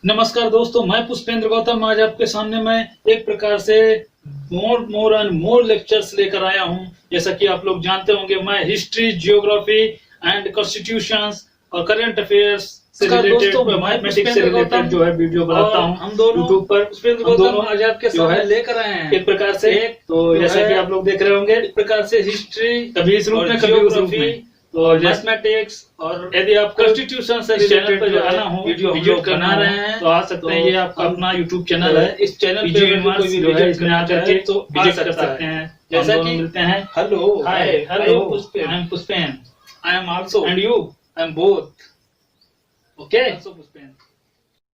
नमस्कार दोस्तों, मैं पुष्पेंद्र गौतम आज आपके सामने मैं एक प्रकार से मोर एंड मोर लेक्चर्स लेकर आया हूं। जैसा कि आप लोग जानते होंगे, मैं हिस्ट्री, जियोग्राफी एंड कॉन्स्टिट्यूशंस और करंट अफेयर्स से रिलेटेड, मैथमेटिक्स से रिलेटेड जो है वीडियो बनाता हूं। हम दोनों यूट्यूब पर पुष्पेंद्र गौतम आज आपके सामने लेकर आए हैं एक प्रकार से। तो जैसा कि आप लोग देख रहे होंगे, एक प्रकार से हिस्ट्री कभी इस रूप में, कभी उस रूप में, तो मैथमेटिक्स और यदि आप कॉन्स्टिट्यूशन से रिलेटेड पर जो आना हो वीडियो बना रहे हैं तो आ सकते हैं। ये आपका अपना यूट्यूब चैनल है, इस चैनल पे कोई भी जो है इसमें आकर के तो विजिट कर सकते हैं। जैसा कि मिलते हैं। Hello, hi, hello Pushpen, I am Pushpen, I am also, and you, I am both, okay.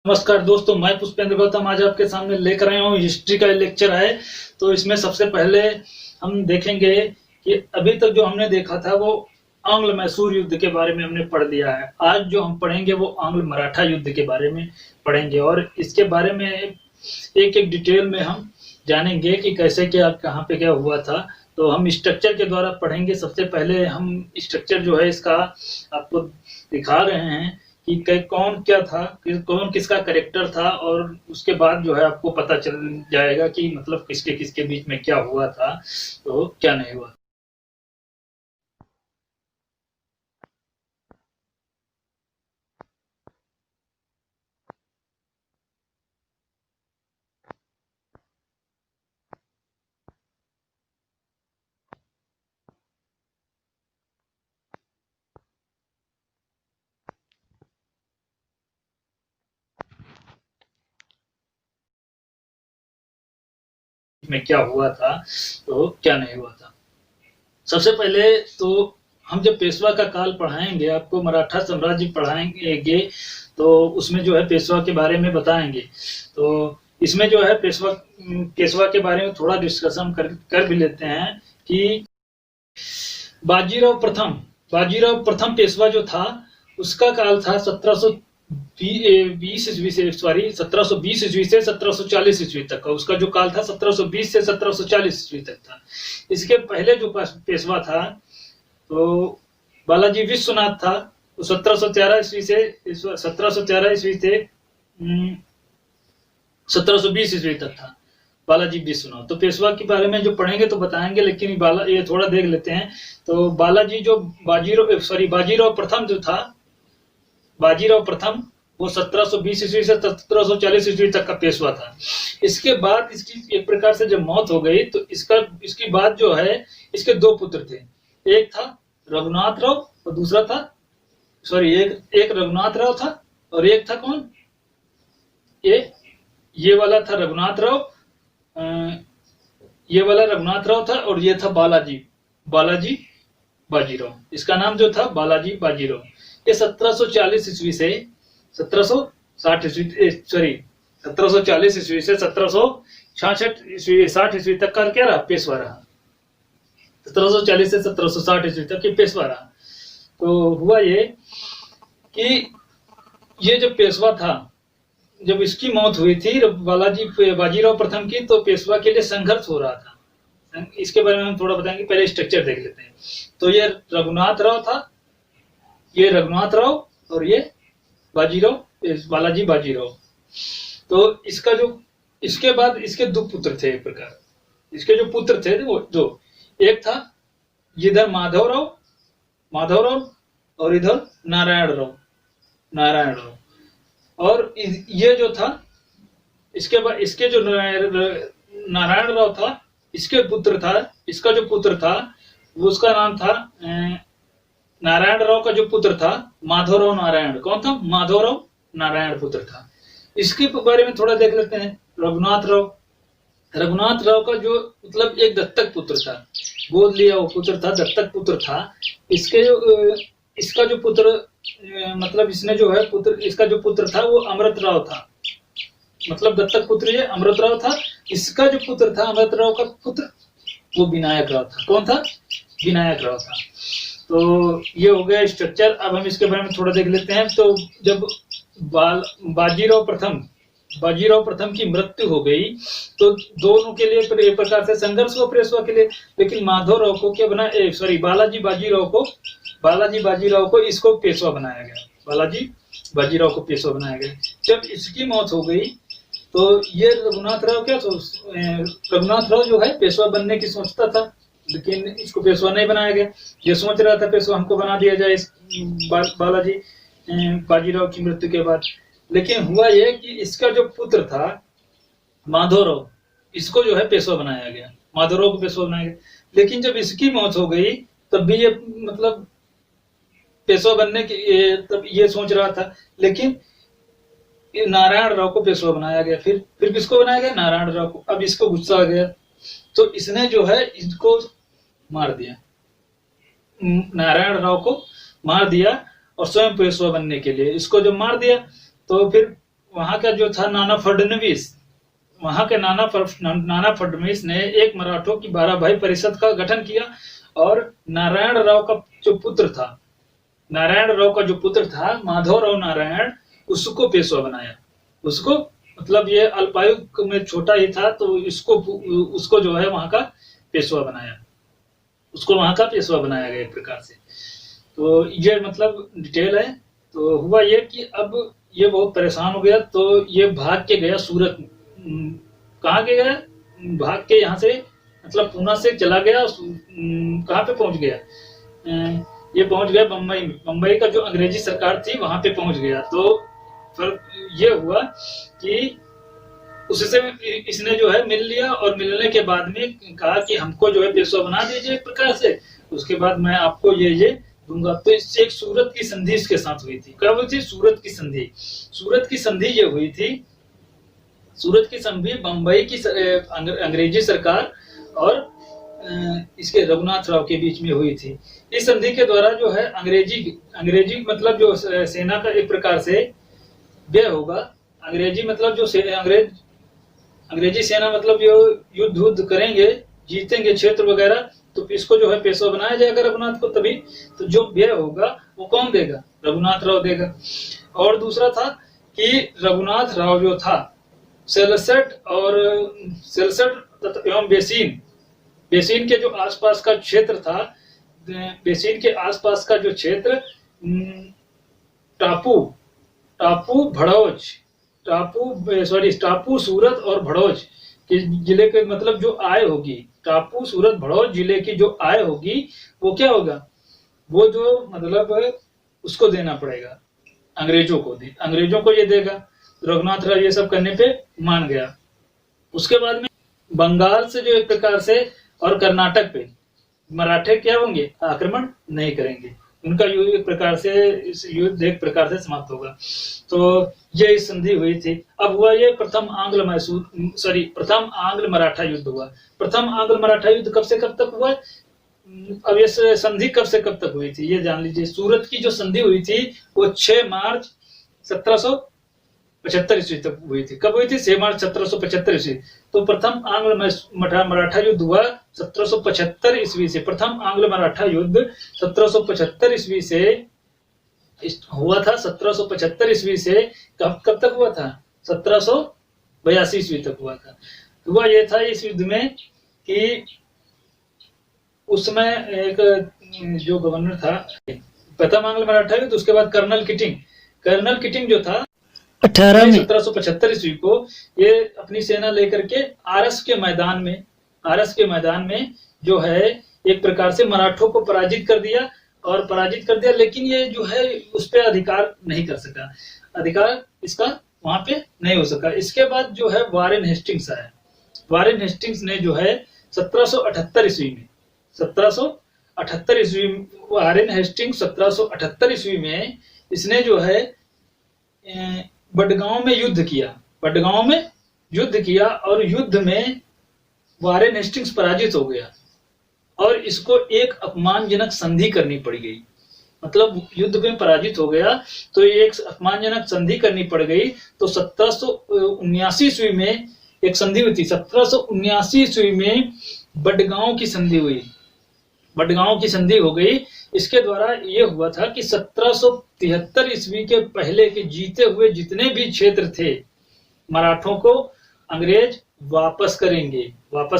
नमस्कार दोस्तों, मैं पुष्पेंद्र गौतम आज आपके सामने लेकर आया हूँ। हिस्ट्री का लेक्चर है, तो इसमें सबसे पहले हम देखेंगे कि अभी तक जो हमने देखा था वो आंग्ल मैसूर युद्ध के बारे में हमने पढ़ लिया है। आज जो हम पढ़ेंगे वो आंग्ल मराठा युद्ध के बारे में पढ़ेंगे और इसके बारे में एक एक डिटेल में हम जानेंगे कि कैसे क्या, कहाँ पे क्या हुआ था। तो हम स्ट्रक्चर के द्वारा पढ़ेंगे। सबसे पहले हम स्ट्रक्चर जो है इसका आपको दिखा रहे हैं कि कौन क्या था, कौन किसका कैरेक्टर था, और उसके बाद जो है आपको पता चल जाएगा कि मतलब किसके किसके बीच में क्या हुआ था, तो क्या नहीं हुआ। में क्या हुआ था तो क्या नहीं हुआ था। सबसे पहले तो हम जब पेशवा का काल पढ़ाएंगे, आपको मराठा साम्राज्य पढ़ाएंगे, तो उसमें जो है पेशवा के बारे में बताएंगे। तो इसमें जो है पेशवा के बारे में थोड़ा डिस्कशन कर भी लेते हैं कि बाजीराव प्रथम पेशवा जो था उसका काल था 1720 ईस्वी से 1740 ईस्वी तक का। उसका जो काल था 1720 से 1740 ईस्वी तक था। इसके पहले जो पेशवा था तो बालाजी विश्वनाथ था, तो 1713 ईस्वी से 1720 ईस्वी तक था बालाजी विश्वनाथ। तो पेशवा के बारे में जो पढ़ेंगे तो बताएंगे, लेकिन ये थोड़ा देख लेते हैं। तो बाजीराव प्रथम जो था, बाजीराव प्रथम वो 1720 ईस्वी से 1740 ईस्वी तक का पेशवा था। इसके बाद इसकी एक प्रकार से जब मौत हो गई तो इसकी बाद जो है इसके दो पुत्र थे। एक था रघुनाथ राव और दूसरा था एक रघुनाथ राव था और एक था कौन, ये वाला था रघुनाथ राव, ये वाला रघुनाथ राव था और ये था बालाजी बाजीराव। इसका नाम जो था बालाजी बाजीराव। ये 1740 ईस्वी से 1760 ईस्वी से 1766 ईस्वी तक का क्या रहा, पेशवा रहा। 1740 से 1760 ईस्वी तक ये पेशवा रहा। तो हुआ ये कि ये जब पेशवा था, जब इसकी मौत हुई थी बाजीराव प्रथम की, तो पेशवा के लिए संघर्ष हो रहा था। इसके बारे में हम थोड़ा बताएंगे, पहले स्ट्रक्चर देख लेते हैं। तो ये रघुनाथ राव था, ये रघुनाथ राव और ये बालाजी बाजीराव। तो इसके बाद इसके दो पुत्र थे। एक प्रकार इसके जो पुत्र थे वो दो, एक था इधर माधव राव और इधर नारायण राव। और ये जो था इसके बाद इसके जो नारायण राव था, इसका जो पुत्र था वो उसका नाम था नारायण राव का जो पुत्र था माधवराव नारायण। कौन था? माधवराव नारायण पुत्र था। इसके बारे में थोड़ा देख लेते हैं। रघुनाथ राव का जो मतलब एक दत्तक पुत्र था, गोद लिया वो पुत्र था, दत्तक पुत्र था। इसका जो पुत्र मतलब इसने जो है इसका जो पुत्र था वो अमृत राव था। मतलब दत्तक पुत्र ये अमृत राव था। इसका जो पुत्र था अमृत राव का पुत्र वो विनायक राव था। कौन था? विनायक राव था। तो ये हो गया स्ट्रक्चर। अब हम इसके बारे में थोड़ा देख लेते हैं। तो जब बाजीराव प्रथम की मृत्यु हो गई तो दोनों के लिए एक प्रकार से संघर्ष हुआ पेशवा के लिए। लेकिन माधव राव को क्या बना, बालाजी बाजीराव को बालाजी बाजीराव को इसको पेशवा बनाया गया, बालाजी बाजीराव को पेशवा बनाया गया। जब इसकी मौत हो गई तो ये रघुनाथ राव क्या रघुनाथ राव जो है पेशवा बनने की सोचता था, लेकिन इसको पेशवा नहीं बनाया गया। ये सोच रहा था पेशवा हमको बना दिया जाए इस बालाजी बाजीराव की मृत्यु के बाद। लेकिन हुआ ये कि इसका जो पुत्र था माधवराव, इसको जो है पेशवा बनाया गया, माधवराव को पेशवा बनाया गया। लेकिन जब इसकी मौत हो गई तब भी ये मतलब पेशवा बनने की तब ये सोच रहा था, लेकिन नारायण राव को पेशवा बनाया गया। फिर किसको बनाया गया? नारायण राव को। अब इसको गुस्सा आ गया तो इसने जो है इसको मार दिया, नारायण राव को मार दिया और स्वयं पेशवा बनने के लिए इसको जब मार दिया तो फिर वहां का जो था नाना फडणवीस, वहां के नाना फडणवीस ने एक मराठों की 12 भाई परिषद का गठन किया और नारायण राव का जो पुत्र था, नारायण राव का जो पुत्र था माधवराव नारायण, उसको पेशवा बनाया। उसको मतलब ये अल्पायु में छोटा ही था तो उसको जो है वहां का पेशवा बनाया, उसको वहां का पेशवा बनाया गया एक प्रकार से। तो ये मतलब डिटेल है। तो हुआ ये कि अब ये बहुत परेशान हो गया तो ये भाग के गया सूरत। कहाँ के गया? भाग के यहाँ से मतलब पूना से चला गया। कहाँ पे पहुंच गया? ये पहुंच गया बम्बई में। बम्बई का जो अंग्रेजी सरकार थी वहां पे पहुंच गया। तो फिर ये हुआ कि उससे इसने जो है मिल लिया और मिलने के बाद में कहा कि हमको जो है पेशवा बना दीजिए एक प्रकार से, उसके बाद मैं आपको ये दूंगा। तो इससे एक सूरत की संधि इसके साथ हुई थी। क्या हुई थी? सूरत की संधि। सूरत की संधि ये हुई थी, सूरत की संधि बम्बई की अंग्रेजी सरकार और इसके रघुनाथ राव के बीच में हुई थी। इस संधि के द्वारा जो है अंग्रेजी मतलब जो सेना का एक प्रकार से व्यय होगा। अंग्रेजी मतलब जो अंग्रेजी सेना मतलब जो युद्ध करेंगे, जीतेंगे क्षेत्र वगैरह, तो इसको जो है पेशवा बनाया जाएगा रघुनाथ को। तभी तो जो व्यय होगा वो कौन देगा? रघुनाथ राव देगा। और दूसरा था कि रघुनाथ राव जो था सेलसट एवं बेसिन के जो आसपास का क्षेत्र था, बेसिन के आसपास का जो क्षेत्र टापू सूरत और भड़ोच के जिले के मतलब जो आय होगी, टापू सूरत भड़ोच जिले की जो आय होगी वो क्या होगा? वो जो मतलब उसको देना पड़ेगा अंग्रेजों को ये देगा। रघुनाथ राव ये सब करने पे मान गया। उसके बाद में बंगाल से जो एक प्रकार से और कर्नाटक पे मराठे क्या होंगे? आक्रमण नहीं करेंगे। उनका युद्ध एक प्रकार से समाप्त होगा। तो ये इस संधि हुई थी। अब हुआ ये प्रथम आंग्ल मराठा युद्ध हुआ। प्रथम आंग्ल मराठा युद्ध कब से कब तक हुआ? अब ये संधि कब से कब तक हुई थी ये जान लीजिए। सूरत की जो संधि हुई थी वो 6 मार्च 1775 ईस्वी तक हुई थी। कब हुई थी? 6 मार्च 1775 ईस्वी। तो प्रथम आंग्ल मराठा युद्ध हुआ 1775 ईस्वी से। प्रथम आंग्ल मराठा युद्ध 1775 ईस्वी से हुआ था। 1775 ईस्वी से कब तक हुआ था? 1782 ईस्वी तक हुआ था। हुआ ये था इस युद्ध में कि उसमें एक जो गवर्नर था, प्रथम आंग्ल मराठा युद्ध, उसके बाद कर्नल किटिंग जो था 1775 ईस्वी को ये अपनी सेना लेकर के आरस के मैदान में जो है एक प्रकार से मराठों को पराजित कर दिया। लेकिन ये जो है उस पर अधिकार नहीं कर सका, अधिकार इसका वहां पे नहीं हो सका। इसके बाद जो है वारेन हेस्टिंग्स आया। वारेन हेस्टिंग्स ने जो है 1778 ईस्वी वारेन हेस्टिंग्स 1778 ईस्वी में इसने जो है बडगांव में युद्ध किया और युद्ध में वारेन हेस्टिंग्स पराजित हो गया और इसको एक अपमानजनक संधि करनी पड़ गई। मतलब युद्ध में पराजित हो गया तो एक अपमानजनक संधि करनी पड़ गई। तो 1779 ईस्वी में एक संधि हुई थी। 1779 ईस्वी में बडगांव की संधि हो गई। इसके द्वारा ये हुआ था कि 1773 ईस्वी के पहले के जीते हुए जितने भी क्षेत्र थे मराठों को अंग्रेज वापस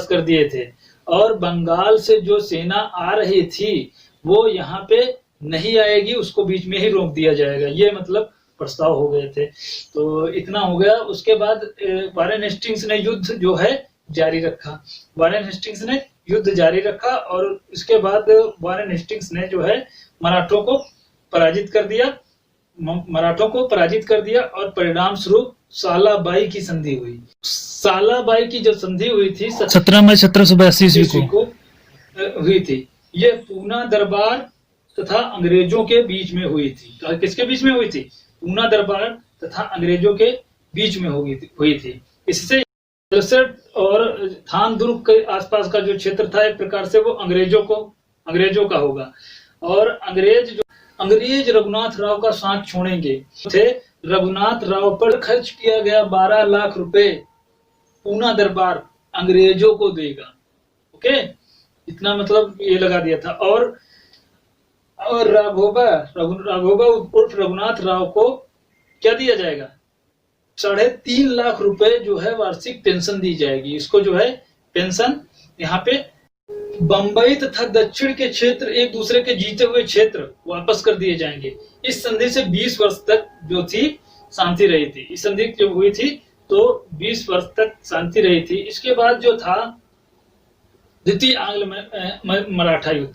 कर दिए थे। और बंगाल से जो सेना आ रही थी वो यहाँ पे नहीं आएगी उसको बीच में ही रोक दिया जाएगा। ये मतलब प्रस्ताव हो गए थे। तो इतना हो गया। उसके बाद वारेन हेस्टिंग्स ने युद्ध जो है जारी रखा। वारेन हेस्टिंग्स ने युद्ध जारी रखा और इसके बाद वारेन हेस्टिंग्स ने जो है मराठों को पराजित कर दिया। और परिणाम स्वरूप सालाबाई की संधि हुई। सालाबाई की जो संधि हुई थी 17 मई 1782 ईस्वी को हुई थी। ये पूना दरबार तथा अंग्रेजों के बीच में हुई थी। तो किसके बीच में हुई थी? पूना दरबार तथा अंग्रेजों के बीच में हुई थी। इससे और थान दुर्ग के आसपास का जो क्षेत्र था एक प्रकार से वो अंग्रेजों का होगा। और अंग्रेज रघुनाथ राव का साथ छोड़ेंगे थे। रघुनाथ राव पर खर्च किया गया 12 लाख रुपए पूना दरबार अंग्रेजों को देगा। ओके, इतना मतलब ये लगा दिया था। और राघोबा उर्फ रघुनाथ राव को क्या दिया जाएगा? 3.5 लाख रुपए जो है वार्षिक पेंशन दी जाएगी। इसको जो है पेंशन यहाँ पे बंबई तथा दक्षिण के क्षेत्र एक दूसरे के जीते हुए क्षेत्र वापस कर दिए जाएंगे। इस संधि से 20 वर्ष तक जो थी शांति रही थी। इस संधि जब हुई थी तो 20 वर्ष तक शांति रही थी। इसके बाद जो था द्वितीय आंग्ल मराठा युद्ध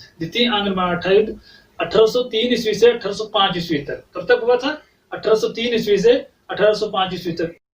1803 ईस्वी से 1805 ईस्वी तक। कब तक हुआ था? 1803 ईस्वी से 1805 ईस्वी तक।